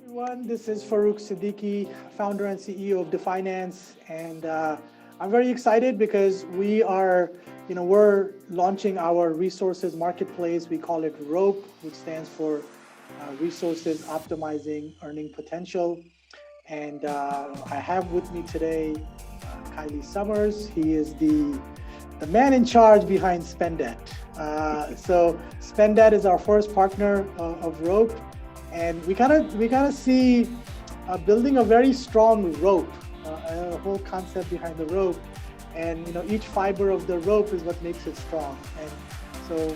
Everyone, this is Farrukh Siddiqui, founder and CEO of Defynance, and I'm very excited because we're launching our resources marketplace. We call it ROEP, which stands for Resources Optimizing Earning Potential. And I have with me today Kiley Summers. He is the man in charge behind SpenDebt. So SpenDebt is our first partner of ROEP, and we gotta see building a very strong rope, a whole concept behind the rope, and each fiber of the rope is what makes it strong. And so,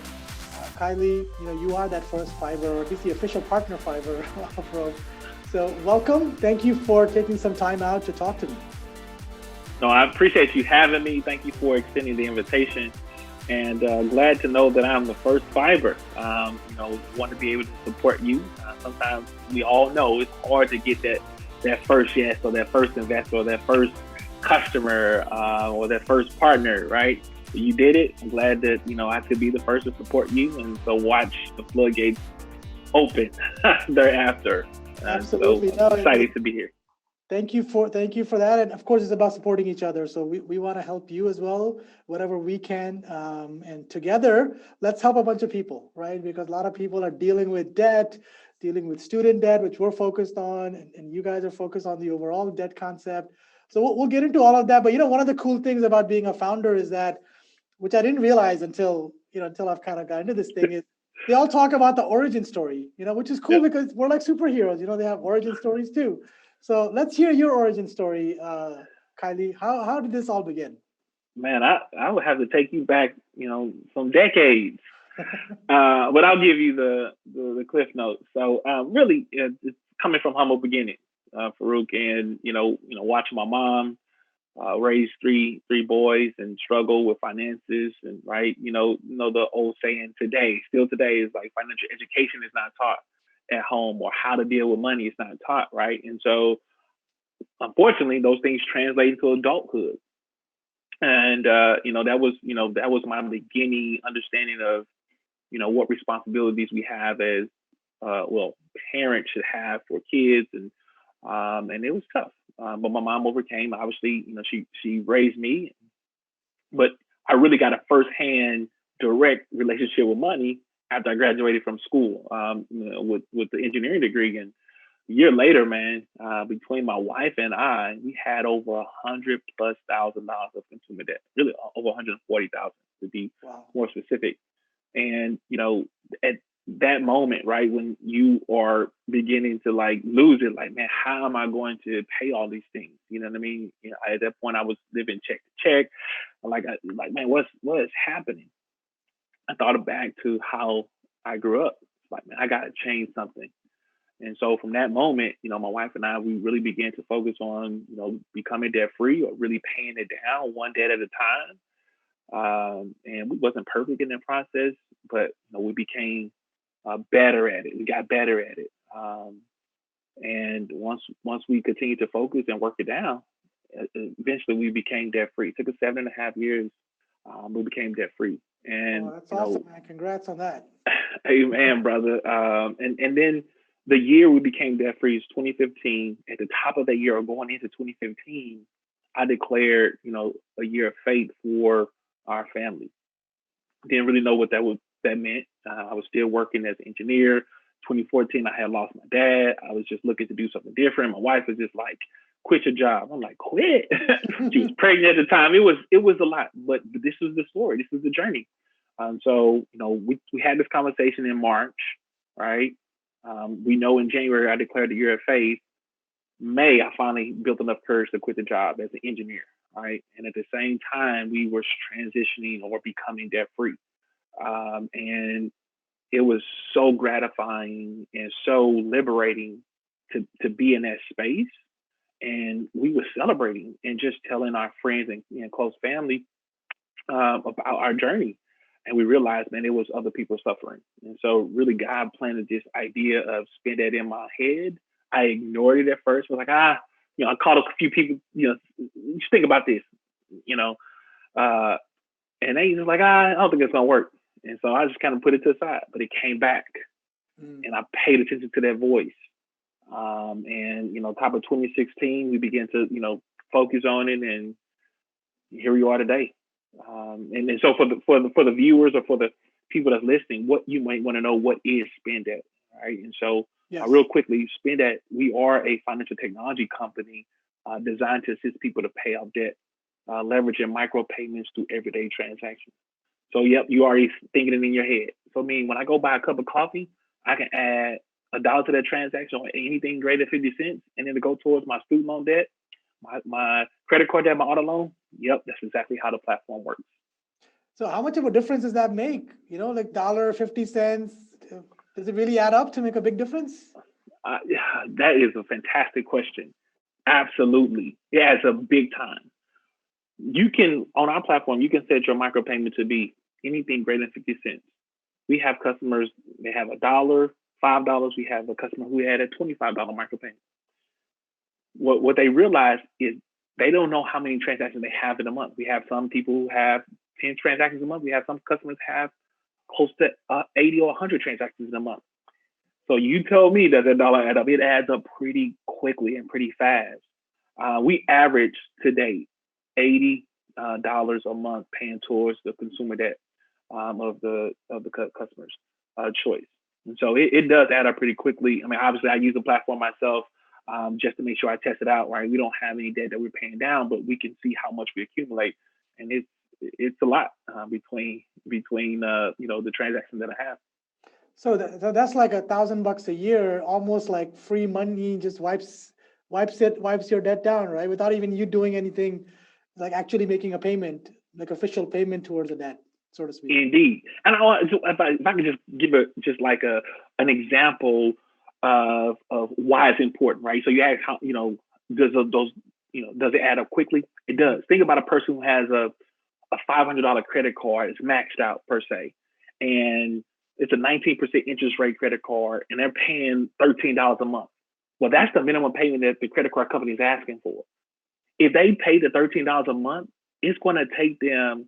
Kiley, you are that first fiber, or at least the official partner fiber of rope. So welcome. Thank you for taking some time out to talk to me. No, I appreciate you having me. Thank you for extending the invitation, and glad to know that I'm the first fiber. Want to be able to support you. Sometimes we all know it's hard to get that first yes, or that first investor, or that first customer, or that first partner, right? You did it. I'm glad that I could be the first to support you, and so watch the floodgates open thereafter. Absolutely. So No, I'm excited to be here. thank you for that. And of course, it's about supporting each other. So we want to help you as well, whatever we can. And together, let's help a bunch of people, right? Because a lot of people are dealing with debt, dealing with student debt, which we're focused on, and you guys are focused on the overall debt concept. So we'll get into all of that. But one of the cool things about being a founder is that, which I didn't realize until I've kind of got into this thing, is they all talk about the origin story, which is cool Yep. because we're like superheroes. They have origin stories too. So let's hear your origin story, Kiley. How did this all begin? Man, I would have to take you back, some decades. But I'll give you the cliff notes. So really, it's coming from humble beginnings, Farrukh, and watching my mom raise three boys and struggle with finances, and right, the old saying still today is like financial education is not taught at home, or how to deal with money is not taught, right? And so unfortunately, those things translate into adulthood, and that was my beginning understanding of what responsibilities we have as parents should have for kids, and it was tough. But my mom overcame. Obviously, she raised me, but I really got a firsthand direct relationship with money after I graduated from school, with the engineering degree. And a year later, man, between my wife and I, we had over $100,000+ of consumer debt. Really, over 140,000 to be Wow. more specific. And at that moment, right, when you are beginning to like lose it, like, man, how am I going to pay all these things? You know what I mean? At that point, I was living check to check. Like, man, what is happening? I thought back to how I grew up. It's like, man, I got to change something. And so from that moment, my wife and I, we really began to focus on, becoming debt free, or really paying it down one debt at a time. And we wasn't perfect in the process, but we became better at it. We got better at it. And once we continued to focus and work it down, eventually we became debt free. It took us 7.5 years. We became debt free. Oh, And that's awesome, man. Congrats on that. amen, brother. And then the year we became debt free is 2015. At the top of that year, or going into 2015, I declared, a year of faith for our family. Didn't really know what that meant. I was still working as an engineer. 2014, I had lost my dad. I was just looking to do something different. My wife was just like, "Quit your job." I'm like, "Quit." She was pregnant at the time. It was a lot, but this was the story. This was the journey. So we had this conversation in March, right? We know in January I declared the year of faith. May, I finally built enough courage to quit the job as an engineer, right? And at the same time, we were transitioning or becoming debt free. And it was so gratifying and so liberating to be in that space. And we were celebrating and just telling our friends and close family about our journey. And we realized, man, it was other people suffering. And so really God planted this idea of spend that in my head. I ignored it at first. I was like, I called a few people, just think about this, you know, uh, and they just like, I don't think it's gonna work. And so I just kind of put it to the side, but it came back, Mm. and I paid attention to that voice. And top of 2016, we began to focus on it, and here we are today. And so for the viewers or for the people that's listening, what you might want to know, what is SpenDebt, right? And so Yes. real quickly, SpenDebt, we are a financial technology company designed to assist people to pay off debt, leveraging micropayments through everyday transactions. So yep, you already thinking it in your head. So I mean, when I go buy a cup of coffee, I can add $1 to that transaction or anything greater than 50 cents, and then to go towards my student loan debt, my credit card debt, my auto loan. Yep, that's exactly how the platform works. So how much of a difference does that make? Like $1.50, does it really add up to make a big difference? That is a fantastic question. Absolutely. Yeah, it's a big time. You can, on our platform, you can set your micropayment to be anything greater than 50 cents. We have customers, they have $1, $5. We have a customer who had a $25 micropayment. What they realize is they don't know how many transactions they have in a month. We have some people who have 10 transactions a month. We have some customers have close to 80 or 100 transactions in a month. So you told me that the dollar add up. It adds up pretty quickly and pretty fast. We average today $80 a month paying towards the consumer debt of the customer's choice. And so it does add up pretty quickly. I mean, obviously, I use the platform myself just to make sure I test it out. Right, we don't have any debt that we're paying down, but we can see how much we accumulate, and it's a lot between the transactions that I have. So that's like $1,000 a year, almost like free money, just wipes your debt down, right? Without even you doing anything, like actually making a payment, like official payment towards the debt, so to speak. Indeed, and if I could just give an example of why it's important, right? So you ask how does it add up quickly? It does. Think about a person who has a $500 credit card. It's maxed out per se, and it's a 19% interest rate credit card, and they're paying $13 a month. Well, that's the minimum payment that the credit card company is asking for. If they pay the $13 a month, it's going to take them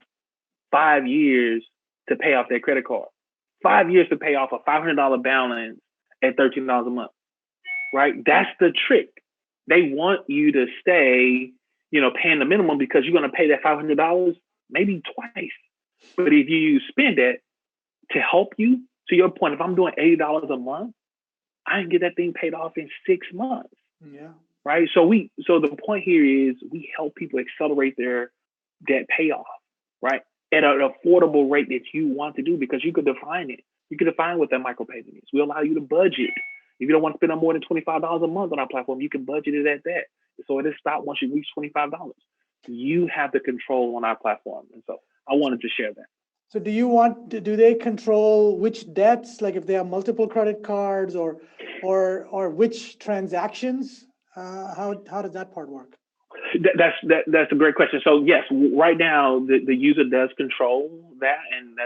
5 years to pay off their credit card. 5 years to pay off a $500 balance at $13 a month, right? That's the trick. They want you to stay, paying the minimum because you're going to pay that $500 maybe twice. But if you spend it to help you, to your point, if I'm doing $80 a month, I can get that thing paid off in 6 months. Yeah. Right. So the point here is we help people accelerate their debt payoff, right? At an affordable rate that you want to do, because you could define it. You can define what that micropayment is. We allow you to budget. If you don't want to spend no more than $25 a month on our platform, you can budget it at that. So it is stopped once you reach $25. You have the control on our platform. And so I wanted to share that. So do they control which debts, like if they have multiple credit cards or which transactions? How does that part work? That's a great question. So yes, right now the user does control that, and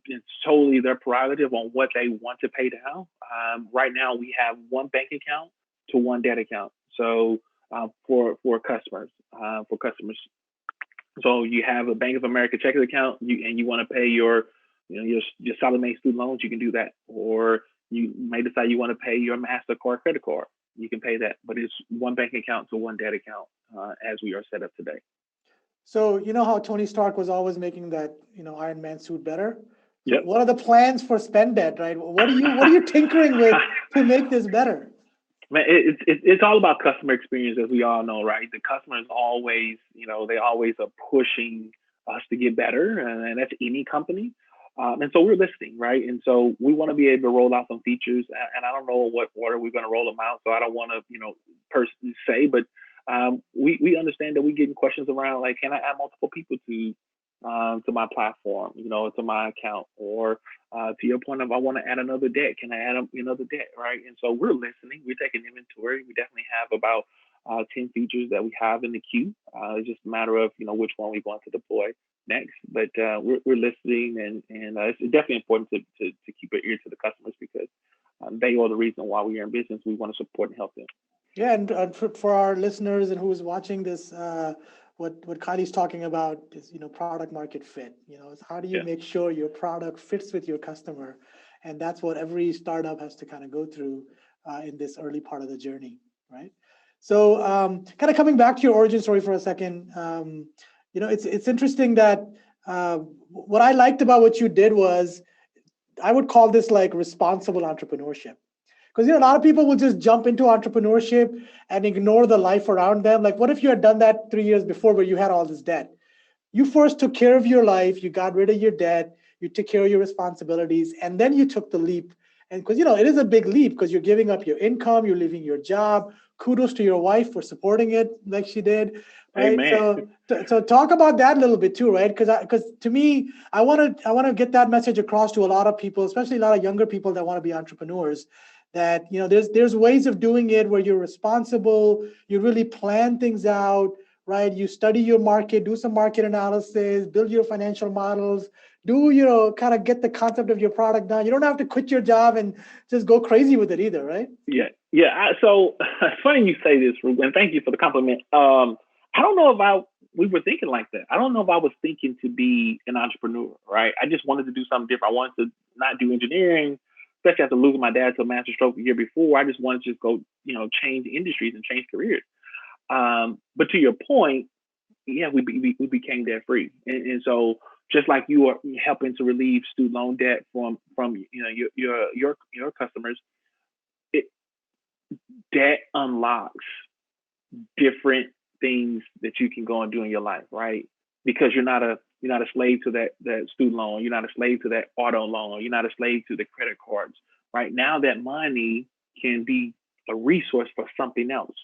it's totally their prerogative on what they want to pay down. Right now we have one bank account to one debt account. So for customers, so you have a Bank of America checking account, and you want to pay your Sallie Mae student loans, you can do that, or you may decide you want to pay your MasterCard credit card. You can pay that, but it's one bank account to one debt account as we are set up today. So you know how Tony Stark was always making that Iron Man suit better? So yep. What are the plans for SpenDebt, right? What are you tinkering with to make this better? Man, it's all about customer experience, as we all know, right? The customers always, they always are pushing us to get better, and that's any company. And so we're listening, right? And so we want to be able to roll out some features, and I don't know what order we're going to roll them out, so I don't want to, personally say, but we understand that we're getting questions around, like, can I add multiple people to my platform, to my account, or to your point of, I want to add another debt. Can I add another debt, right? And so we're listening. We're taking inventory. We definitely have about 10 features that we have in the queue. It's just a matter of, which one we want to deploy next. But we're listening, and it's definitely important to keep an ear to the customers, because they are the reason why we are in business. We want to support and help them. Yeah, and for our listeners and who's watching this, what Kiley's talking about is product market fit. How do you make sure your product fits with your customer, and that's what every startup has to kind of go through. in this early part of the journey, right? So kind of coming back to your origin story for a second, it's interesting that what I liked about what you did was, I would call this like responsible entrepreneurship. Because a lot of people will just jump into entrepreneurship and ignore the life around them. Like, what if you had done that 3 years before where you had all this debt? You first took care of your life, you got rid of your debt, you took care of your responsibilities, and then you took the leap. And because it is a big leap because you're giving up your income, you're leaving your job. Kudos to your wife for supporting it like she did, right? Amen. So talk about that a little bit too, right? Because to me, I want to get that message across to a lot of people, especially a lot of younger people that want to be entrepreneurs. That there's ways of doing it where you're responsible, you really plan things out, right? You study your market, do some market analysis, build your financial models, kind of get the concept of your product down. You don't have to quit your job and just go crazy with it either, right? Yeah. So it's funny you say this, Farrukh, and thank you for the compliment. I don't know if we were thinking like that. I don't know if I was thinking to be an entrepreneur, right? I just wanted to do something different. I wanted to not do engineering, especially after losing my dad to a master stroke the year before. I just wanted to just go, change industries and change careers. But to your point, yeah, we became debt free, and so just like you are helping to relieve student loan debt from your customers, it, debt unlocks different things that you can go and do in your life, right? Because you're not a slave to that student loan, you're not a slave to that auto loan, you're not a slave to the credit cards. Right now, that money can be a resource for something else,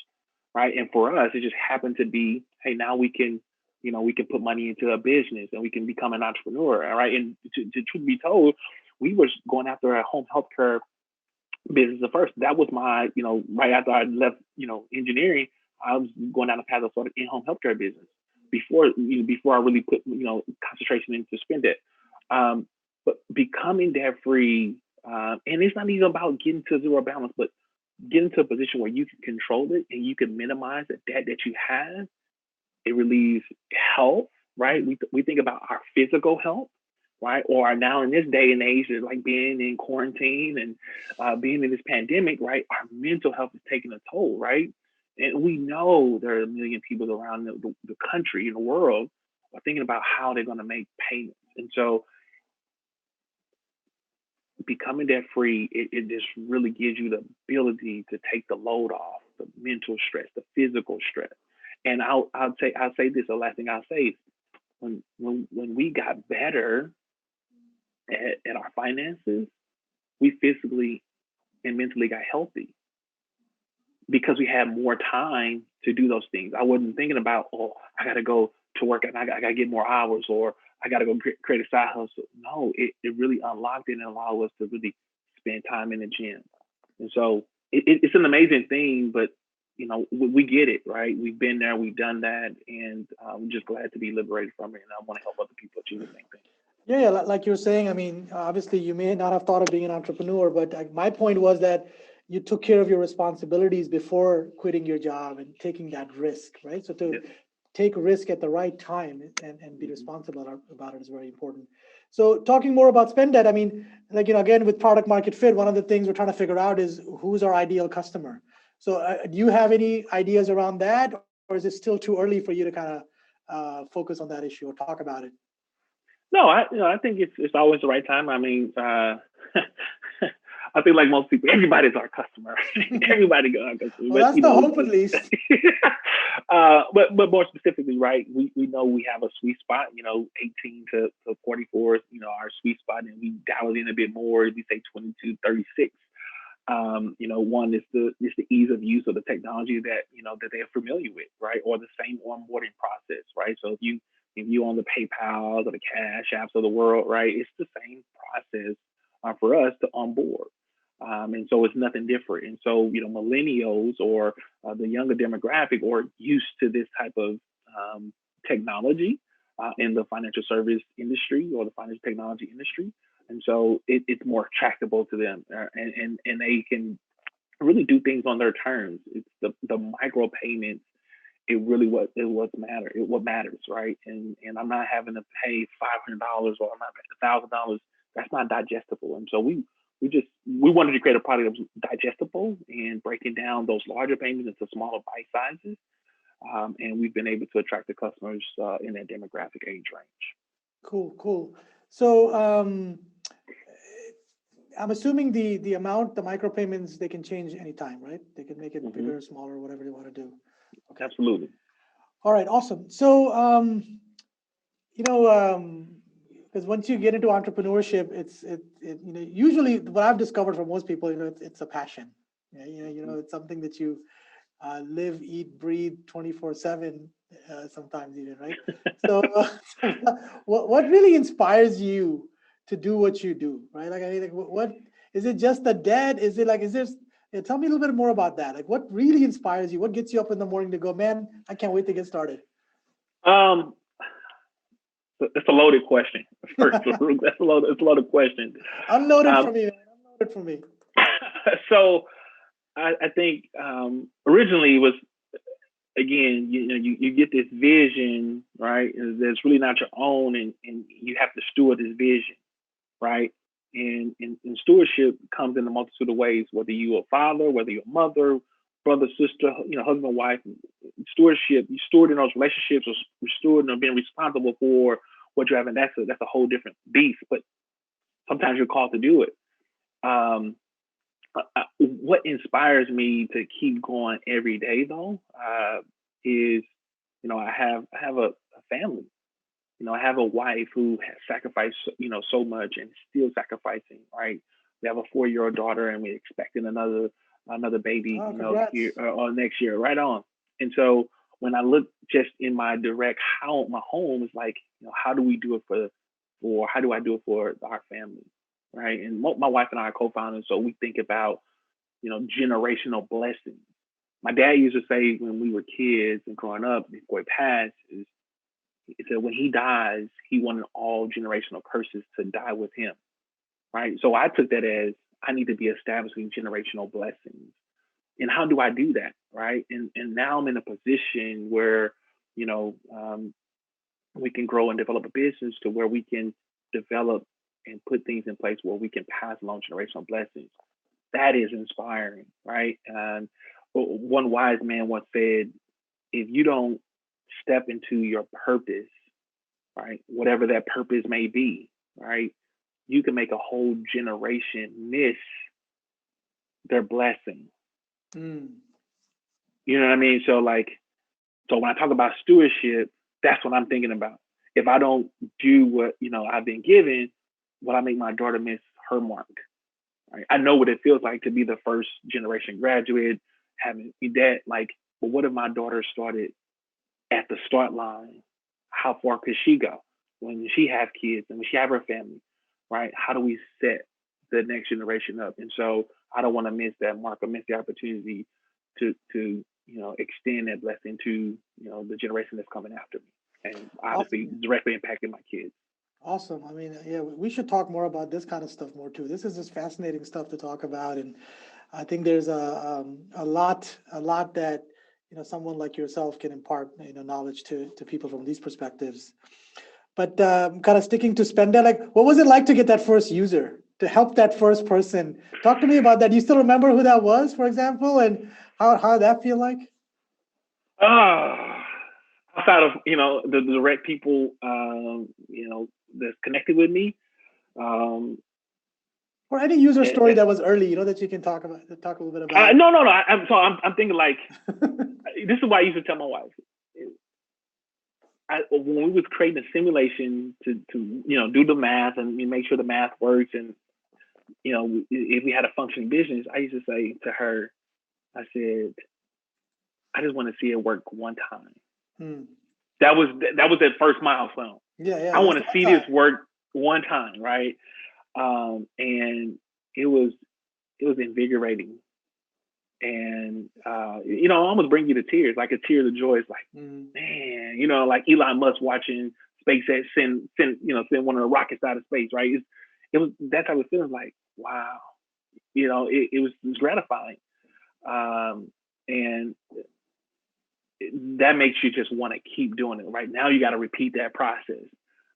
right? And for us, it just happened to be, hey, now we can put money into a business and we can become an entrepreneur, all right? And to truth be told, we were going after a home healthcare business at first. That was my, right after I left, engineering, I was going down the path of sort of in-home healthcare business before I really put, concentration into SpenDebt. But becoming debt free, and it's not even about getting to zero balance, but getting to a position where you can control it and you can minimize the debt that you have. It relieves health, right? We think about our physical health, right? Or now in this day and age, like being in quarantine and being in this pandemic, right? Our mental health is taking a toll, right? And we know there are a million people around the country and the world are thinking about how they're going to make payments. And so becoming debt free, it just really gives you the ability to take the load off, the mental stress, the physical stress. And I'll say this, the last thing I'll say is when we got better at our finances, we physically and mentally got healthy because we had more time to do those things. I wasn't thinking about, I got to go to work and I got to get more hours, or I got to go create a side hustle. No, it really unlocked it and allowed us to really spend time in the gym. And so it's an amazing thing, but we get it, right? We've been there, we've done that, and I'm just glad to be liberated from it. And I want to help other people achieve the same thing. Yeah, like you're saying, I mean, obviously you may not have thought of being an entrepreneur, but my point was that you took care of your responsibilities before quitting your job and taking that risk, right? So to take risk at the right time and be responsible about it is very important. So talking more about SpenDebt, I mean, again, with product market fit, one of the things we're trying to figure out is who's our ideal customer. So do you have any ideas around that, or is it still too early for you to kind of focus on that issue or talk about it? No, I think it's always the right time. I mean, I think like most people, everybody's our customer. Everybody got our customer. Well, that's the hope, at least. But more specifically, right? We know we have a sweet spot. 18 to 44 is our sweet spot, and we dial it in a bit more. We say 22, 36. One is the ease of use of the technology that that they're familiar with, right? Or the same onboarding process, right? So if you on the PayPal or the Cash Apps of the world, right? It's the same process for us to onboard. And so it's nothing different. And so, millennials or the younger demographic are used to this type of technology in the financial service industry or the financial technology industry. And so it's more attractable to them, and they can really do things on their terms. It's the micro payments. It really what matters, right? And I'm not having to pay $500 or I'm not paying $1,000. That's not digestible. And so we we wanted to create a product that was digestible and breaking down those larger payments into smaller bite sizes. And we've been able to attract the customers in that demographic age range. Cool. So I'm assuming the amount, the micropayments, they can change anytime, right? They can make it bigger, smaller, whatever they want to do. Okay. Absolutely. All right, awesome. So, because once you get into entrepreneurship, it usually what I've discovered from most people, it's a passion. It's something that you live, eat, breathe 24/7, sometimes even, right? So, what really inspires you to do what you do, right? Like, I mean, like, what is it? Just the debt? Is it like? Is there? Tell me a little bit more about that. Like, what really inspires you? What gets you up in the morning to go, man, I can't wait to get started? It's a loaded question. First, it's a loaded question. Unloaded for me, man. Unloaded for me. So, I think originally it was, again, you get this vision, right? That's really not your own, and you have to steward this vision, right? And stewardship comes in a multitude of ways, whether you're a father, whether you're a mother, brother, sister, husband, wife. Stewardship, you steward in those relationships, or steward and being responsible for what you have, and that's a whole different beast. But sometimes you're called to do it. What inspires me to keep going every day, though, is I have a family. I have a wife who has sacrificed so much and still sacrificing. Right, we have a 4-year-old daughter, and we're expecting another baby, here or next year. Right on. And so when I look just in my home is like, how do we do it for how do I do it for our family? Right. And my wife and I are co-founders, so we think about, generational blessings. My dad used to say when we were kids and growing up before he passed, he said when he dies, he wanted all generational curses to die with him. Right. So I took that as I need to be establishing generational blessings. And how do I do that? Right. And now I'm in a position where, we can grow and develop a business to where we can develop and put things in place where we can pass along generational blessings. That is inspiring, right? And one wise man once said, if you don't step into your purpose, right, whatever that purpose may be, right, you can make a whole generation miss their blessing. You know what I mean? So when I talk about stewardship, that's what I'm thinking about. If I don't do what, I've been given, will I make my daughter miss her mark? Right? I know what it feels like to be the first generation graduate, having that, but what if my daughter started at the start line? How far could she go when she have kids and when she have her family, right? How do we set the next generation up? And so I don't want to miss that mark or miss the opportunity to extend that blessing to, the generation that's coming after me, and obviously directly impacting my kids. Awesome. I mean, yeah, we should talk more about this kind of stuff more too. This is just fascinating stuff to talk about, and I think there's a lot that someone like yourself can impart knowledge to people from these perspectives. But kind of sticking to SpenDebt, like, what was it like to get that first user, to help that first person? Talk to me about that. Do you still remember who that was, for example, and how did that feel like? Outside of the direct people that's connected with me, or any user story that was early, that you can talk a little bit about. No. I'm thinking like this is why I used to tell my wife. When we was creating a simulation to do the math and make sure the math works, and if we had a functioning business, I used to say to her, I said, I just want to see it work one time. That was that first milestone. Yeah. I want to see this work one time, right? And it was invigorating, and it almost bring you to tears, like a tear of joy. It's like, man, like Elon Musk watching SpaceX send one of the rockets out of space, right? It was that type of feeling, like, wow, it was gratifying, and that makes you just want to keep doing it. Right now, you got to repeat that process.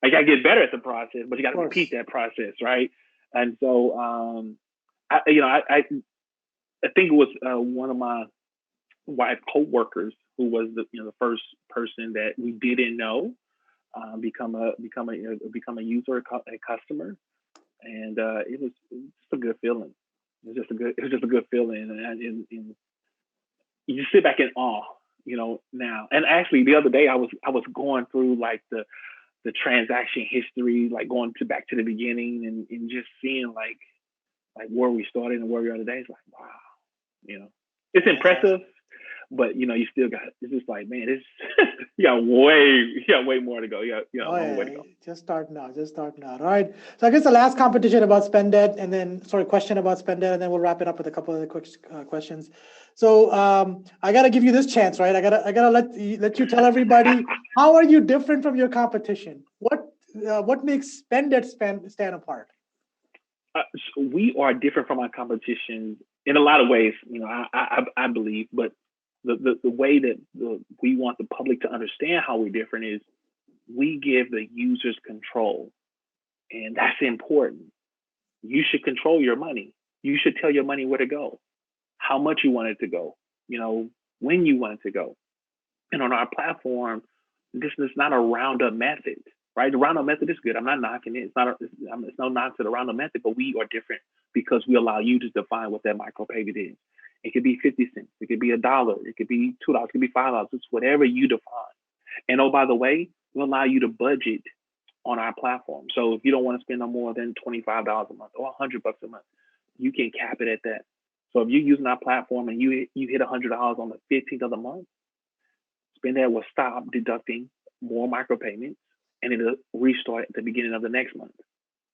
Like, I get better at the process, but you got to repeat that process, right? And so I think it was one of my wife co-workers who was the first person that we didn't know become a user, a customer, and it was just a good feeling. It was just a good feeling, and you just sit back in awe, now. And actually, the other day I was going through like the transaction history, like going to back to the beginning, and just seeing like where we started and where we are today. It's like wow, it's That's impressive, awesome. but you still got. It's just like man, it's you got way more to go. You got a Oh long way to yeah, go. just starting out, just starting out. All right. So I guess the last competition about SpenDebt, and then sorry, question about SpenDebt, and then we'll wrap it up with a couple of the quick questions. So I gotta give you this chance, right? I gotta let you tell everybody how are you different from your competition? What makes SpenDebt stand apart? So we are different from our competition in a lot of ways. I believe, but the way that we want the public to understand how we're different is we give the users control, and that's important. You should control your money. You should tell your money where to go, how much you want it to go, when you want it to go. And on our platform, this is not a roundup method, right? The roundup method is good. I'm not knocking it. It's no knock to the roundup method, but we are different because we allow you to define what that micropayment is. It could be 50 cents. It could be $1. It could be $2. It could be $5. It's whatever you define. And oh, by the way, we allow you to budget on our platform. So if you don't want to spend no more than $25 a month or $100 a month, you can cap it at that. So if you're using our platform and you hit $100 on the 15th of the month, SpenDebt will stop deducting more micropayments and it'll restart at the beginning of the next month,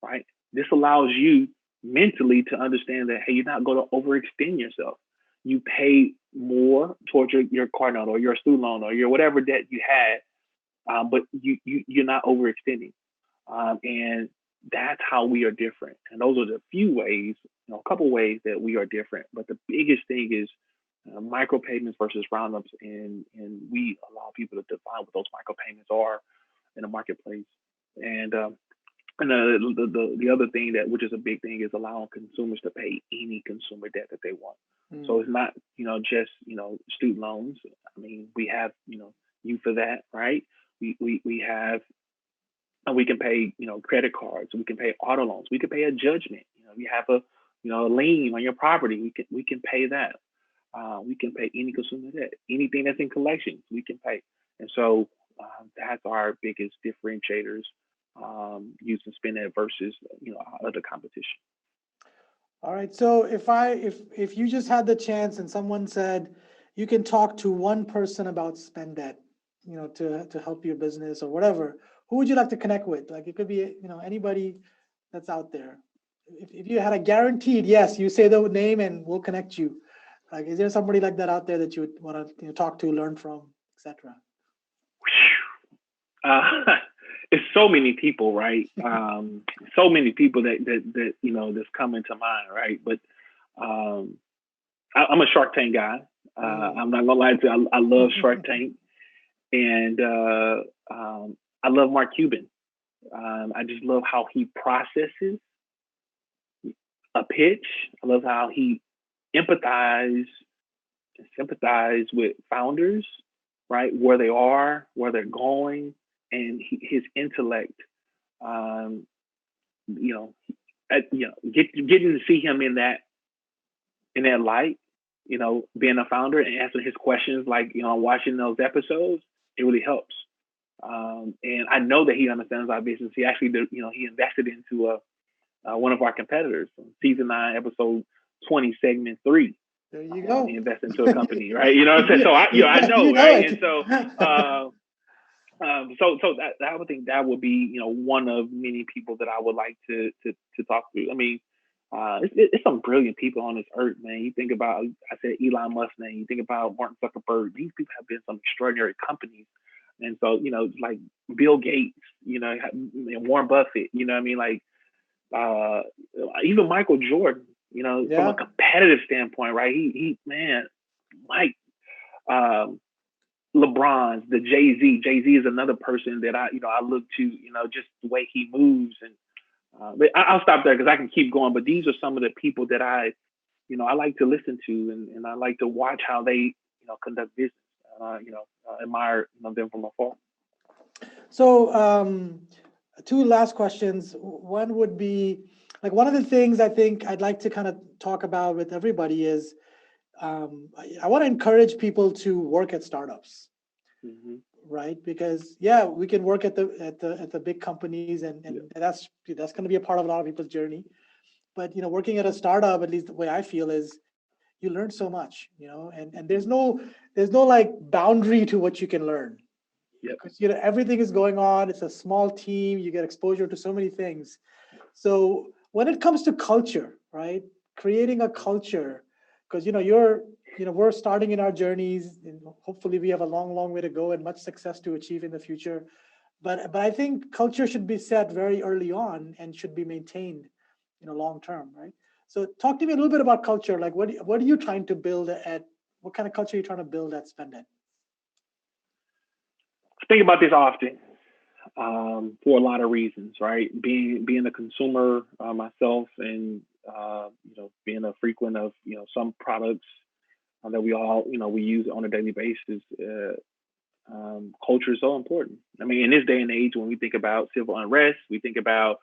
right? This allows you mentally to understand that, hey, you're not going to overextend yourself. You pay more towards your car note or your student loan or your whatever debt you had, but you're not overextending. And that's how we are different. And those are the few ways, a couple ways that we are different. But the biggest thing is micropayments versus roundups, and we allow people to define what those micropayments are in the marketplace. And the other thing that which is a big thing is allowing consumers to pay any consumer debt that they want. So Mm. it's not just student loans. I mean we have you for that, right? We have and we can pay credit cards. We can pay auto loans. We can pay a judgment. You have a lien on your property. We can pay that. We can pay any consumer debt, anything that's in collections, we can pay. And so that's our biggest differentiators using SpenDebt versus other competition. All right. So if you just had the chance and someone said you can talk to one person about SpenDebt, to help your business or whatever, who would you like to connect with? Like it could be, anybody that's out there. If you had a guaranteed yes, you say the name and we'll connect you. Like, is there somebody like that out there that you would want to talk to, learn from, etc.? Uh, it's so many people, right? So many people that that's coming to mind, right? But um, I'm a Shark Tank guy. I'm not gonna lie to you. I love Shark Tank, and I love Mark Cuban. I just love how he processes a pitch. I love how he empathize sympathize with founders, right? Where they are, where they're going, and his intellect. Um, you know, getting to see him in that light. Being a founder and answering his questions, like watching those episodes, it really helps. And I know that he understands our business. He actually did, he invested into one of our competitors, season 9, episode 20, segment 3. There you He go. invested into a company, right? You know what I'm saying? So I You know, know right? And it. so, so that I would think that would be, one of many people that I would like to talk to. I mean, it's some brilliant people on this earth, man. You think about, I said Elon Musk name. You think about Martin Zuckerberg. These people have been some extraordinary companies, and so like Bill Gates, and Warren Buffett. You know what I mean? Like uh, even Michael Jordan. From a Yeah. competitive standpoint, right? He man, Mike, um, LeBron's, the Jay Z. Jay Z is another person that I look to. Just the way he moves and But I'll stop there because I can keep going. But these are some of the people that I like to listen to, and I like to watch how they, conduct business. Admire, them from afar. So, two last questions. One would be, like, one of the things I think I'd like to kind of talk about with everybody is, I want to encourage people to work at startups, Mm-hmm. right? Because yeah, we can work at the big companies, and that's going to be a part of a lot of people's journey. But working at a startup, at least the way I feel, is you learn so much, and there's no like boundary to what you can learn. Yep. Because everything is going on. It's a small team. You get exposure to so many things. So when it comes to culture, right? Creating a culture, because we're starting in our journeys, and hopefully we have a long, long way to go and much success to achieve in the future. But I think culture should be set very early on and should be maintained, long term, right? So talk to me a little bit about culture. Like, what are you trying to build at? What kind of culture are you trying to build at SpenDebt? I think about this often, for a lot of reasons, right? Being a consumer myself, and being a frequent of some products that we all we use on a daily basis. Culture is so important. I mean, in this day and age, when we think about civil unrest, we think about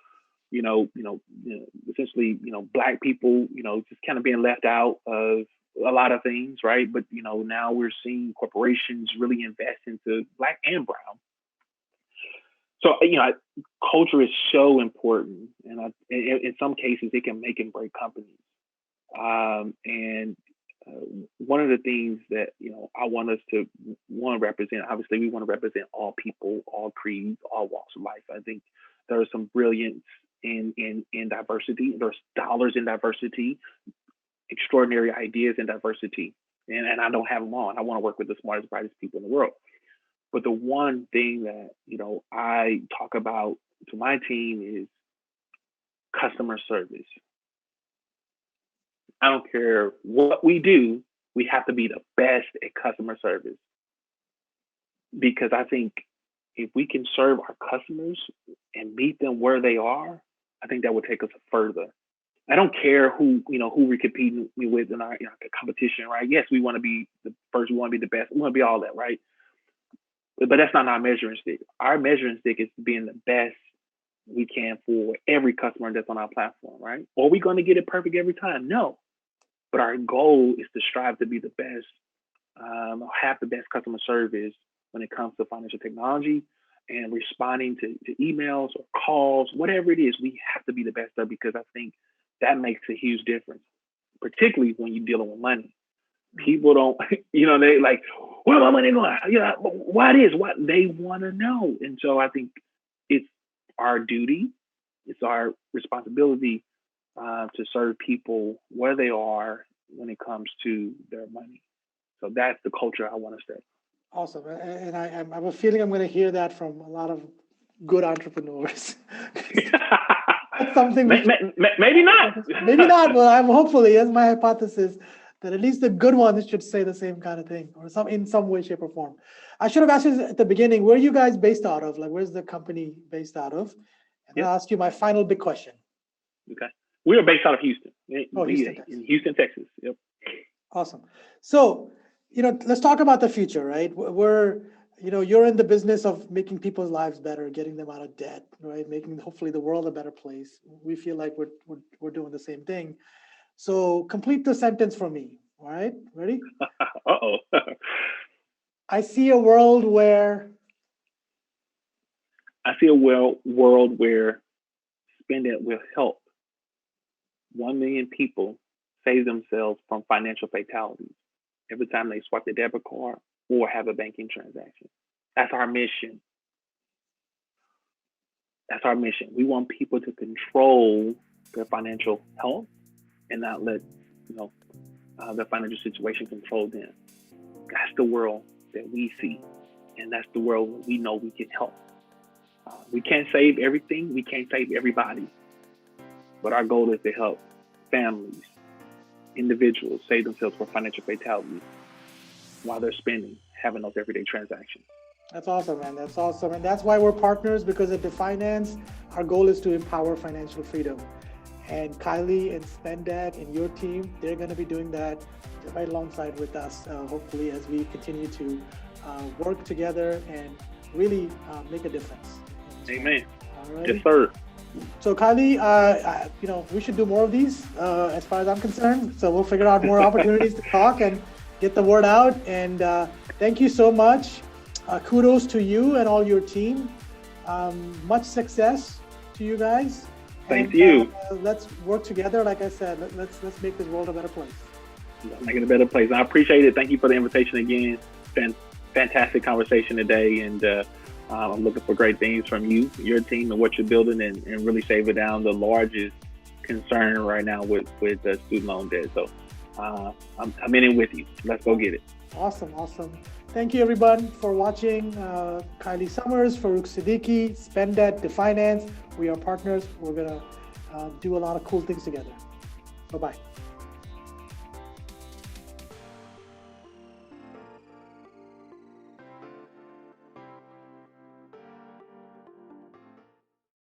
essentially Black people just kind of being left out of a lot of things, right? But now we're seeing corporations really invest into Black and brown. So culture is so important, and in some cases it can make and break companies. And one of the things that I want us to represent. Obviously, we want to represent all people, all creeds, all walks of life. I think there is some brilliance in diversity. There's dollars in diversity, extraordinary ideas in diversity, and I don't have them all. And I want to work with the smartest, brightest people in the world. But the one thing that I talk about to my team is customer service. I don't care what we do, we have to be the best at customer service. Because I think if we can serve our customers and meet them where they are, I think that would take us further. I don't care who we're competing with in our competition, right? Yes, we want to be the first, we want to be the best, we want to be all that, right? But that's not our measuring stick. Our measuring stick is being the best we can for every customer that's on our platform, right? Are we going to get it perfect every time? No. But our goal is to strive to be the best, have the best customer service when it comes to financial technology and responding to emails or calls, whatever it is. We have to be the best there, because I think that makes a huge difference, particularly when you're dealing with money. People don't, they like, where my money going? Why it is? What they want to know. And so I think it's our duty, it's our responsibility to serve people where they are when it comes to their money. So that's the culture I want to set. Awesome. And I have a feeling I'm going to hear that from a lot of good entrepreneurs. That's something maybe not. Maybe not, but I'm hopefully, that's my hypothesis, that at least the good ones should say the same kind of thing, or in some way, shape, or form. I should have asked you at the beginning, where are you guys based out of? Like, where's the company based out of? And I'll ask you my final big question. Okay. We are based out of Houston. Houston, in Houston, Texas. Yep. Awesome. So, let's talk about the future, right? You're in the business of making people's lives better, getting them out of debt, right? Making hopefully the world a better place. We feel like we're doing the same thing. So complete the sentence for me. All right, ready? Uh-oh. I see a world where SpenDebt will help 1 million people save themselves from financial fatalities every time they swipe the debit card or have a banking transaction. That's our mission. We want people to control their financial health and not let their financial situation control them. That's the world that we see, and that's the world where we know we can help. We can't save everything. We can't save everybody. But our goal is to help families, individuals save themselves from financial fatalities while they're having those everyday transactions. That's awesome, man. That's awesome. And that's why we're partners, because at Defynance, our goal is to empower financial freedom. And Kiley and SpenDebt and your team, they're going to be doing that right alongside with us, hopefully, as we continue to work together and really make a difference. Amen. All right. Yes, sir. So Kiley, we should do more of these as far as I'm concerned. So we'll figure out more opportunities to talk and get the word out. And thank you so much. Kudos to you and all your team. Much success to you guys. Thank you. Let's work together. Like I said, let's make this world a better place. Make it a better place. I appreciate it. Thank you for the invitation again. Fantastic conversation today, and I'm looking for great things from you, your team, and what you're building, and really shaving down the largest concern right now with student loan debt. So I'm in it with you. Let's go get it. Awesome. Thank you, everyone, for watching. Kiley Summers, Farrukh, Siddiqui, SpenDebt, Defynance. We are partners. We're going to do a lot of cool things together. Bye-bye.